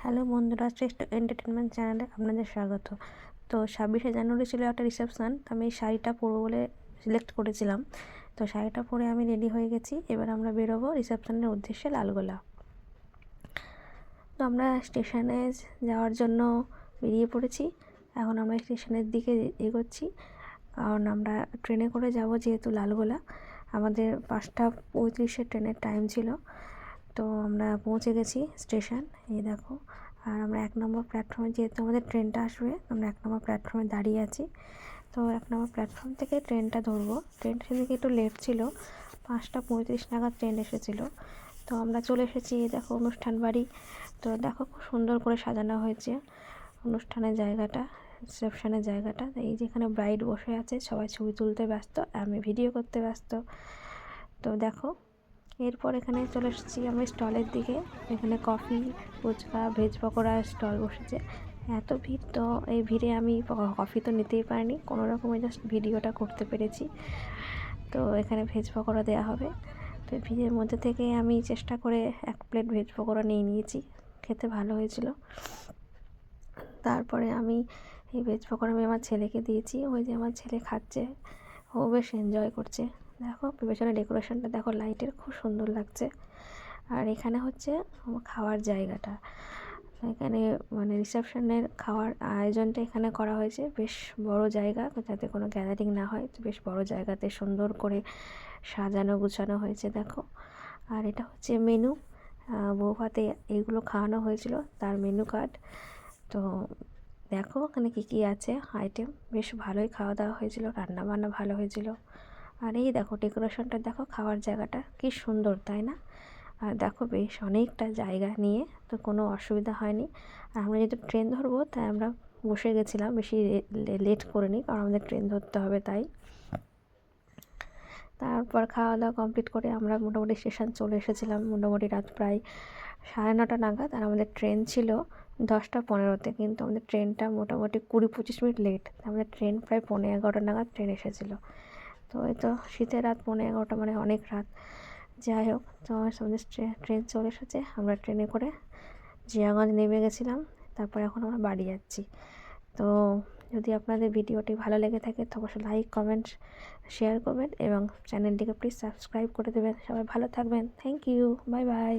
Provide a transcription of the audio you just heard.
Hello বন্ধুরা, শ্রেষ্ঠ entertainment চ্যানেলে আপনাদের স্বাগত। তো 26শে জানুয়ারি ছিল একটা রিসেপশান। তো আমি এই শাড়িটা পরবো বলে সিলেক্ট করেছিলাম। তো শাড়িটা পরে আমি রেডি হয়ে গেছি। এবার আমরা বেরোবো রিসেপশানের উদ্দেশ্যে লালগোলা। তো আমরা স্টেশনে যাওয়ার জন্য বেরিয়ে পড়েছি। এখন আমরা স্টেশনের দিকে এগোচ্ছি, কারণ আমরা ট্রেনে করে যাব যেহেতু লালগোলা। আমাদের 5টা 35 ট্রেনের টাইম ছিল। তো আমরা পৌঁছে গেছি স্টেশন, এই দেখো। আর আমরা 1 নম্বর প্ল্যাটফর্মে, যেহেতু আমাদের ট্রেনটা আসবে, আমরা 1 নম্বর প্ল্যাটফর্মে দাঁড়িয়ে আছি। তো 1 নম্বর প্ল্যাটফর্ম থেকে ট্রেনটা ধরবো। ট্রেনটা সেদিকে একটু লেট ছিল, 5টা 35 নাগাদ ট্রেন এসেছিলো। তো আমরা চলে এসেছি, দেখো অনুষ্ঠান বাড়ি। তো দেখো খুব সুন্দর করে সাজানো হয়েছে অনুষ্ঠানের জায়গাটা, রিসেপশনের জায়গাটা। এই যেখানে ব্রাইড বসে আছে, সবাই ছবি তুলতে ব্যস্ত, আমি ভিডিও করতে ব্যস্ত। তো দেখো, এরপর এখানে চলে এসেছি আমরা স্টলের দিকে। এখানে coffee, phuchka, veg pakora stall বসেছে। এত ভিড়, তো এই ভিড়ে আমি কফি তো নিতেই পারিনি, কোনো রকমে জাস্ট ভিডিওটা করতে পেরেছি। তো এখানে ভেজ পকোড়া দেওয়া হবে। তো ভিড়ের মধ্যে থেকে আমি চেষ্টা করে 1 প্লেট ভেজ পকোড়া নিয়ে নিয়েছি, খেতে ভালো হয়েছিল। তারপরে আমি এই ভেজ পকোড়া আমি আমার ছেলেকে দিয়েছি। ওই যে আমার ছেলে খাচ্ছে, ও বেশ এনজয় করছে। দেখো পেছনে ডেকোরেশনটা দেখো, লাইটের খুব সুন্দর লাগছে। আর এখানে হচ্ছে খাওয়ার জায়গাটা। এখানে মানে রিসেপশনের খাওয়ার আয়োজনটা এখানে করা হয়েছে, বেশ বড় জায়গা, যাতে কোনো গ্যাদারিং না হয়। তো বেশ বড় জায়গাতে সুন্দর করে সাজানো গুছানো হয়েছে দেখো। আর এটা হচ্ছে মেনু, বউ ভাতে এইগুলো খাওয়ানো হয়েছিল, তার মেনু কার্ড। তো দেখো ওখানে কী কী আছে আইটেম, বেশ ভালোই খাওয়া দাওয়া হয়েছিল, রান্না বান্না ভালো হয়েছিল। আর এই দেখো ডেকোরেশনটা দেখো, খাওয়ার জায়গাটা কি সুন্দর, তাই না? আর দেখো বেশ অনেকটা জায়গা নিয়ে, তো কোনো অসুবিধা হয়নি। আর আমরা যেহেতু ট্রেন ধরবো, তাই আমরা বসে গেছিলাম, বেশি লেট করিনি, কারণ আমাদের ট্রেন ধরতে হবে তাই। তারপর খাওয়া দাওয়া কমপ্লিট করে আমরা মোটামুটি স্টেশন চলে এসেছিলাম, মোটামুটি রাত প্রায় 9:30 নাগাদ। আর আমাদের ট্রেন ছিল 10টা 15-তে, কিন্তু আমাদের ট্রেনটা মোটামুটি 20-25 মিনিট লেট। আমাদের ট্রেন প্রায় 11:15 নাগাদ ট্রেন এসেছিলো। তো এই তো শীতের রাত 11:15 মানে অনেক রাত। যাই হোক, তো আমাদের ট্রেন চলে এসেছে, আমরা ট্রেনে করে জিয়াগঞ্জ নেমে গেছিলাম। তারপর এখন আমরা বাড়ি যাচ্ছি। তো যদি আপনাদের ভিডিওটি ভালো লেগে থাকে, তো অবশ্যই লাইক, কমেন্ট, শেয়ার করবেন এবং চ্যানেলটিকে প্লিজ সাবস্ক্রাইব করে দেবেন। সবাই ভালো থাকবেন। Thank you, bye by.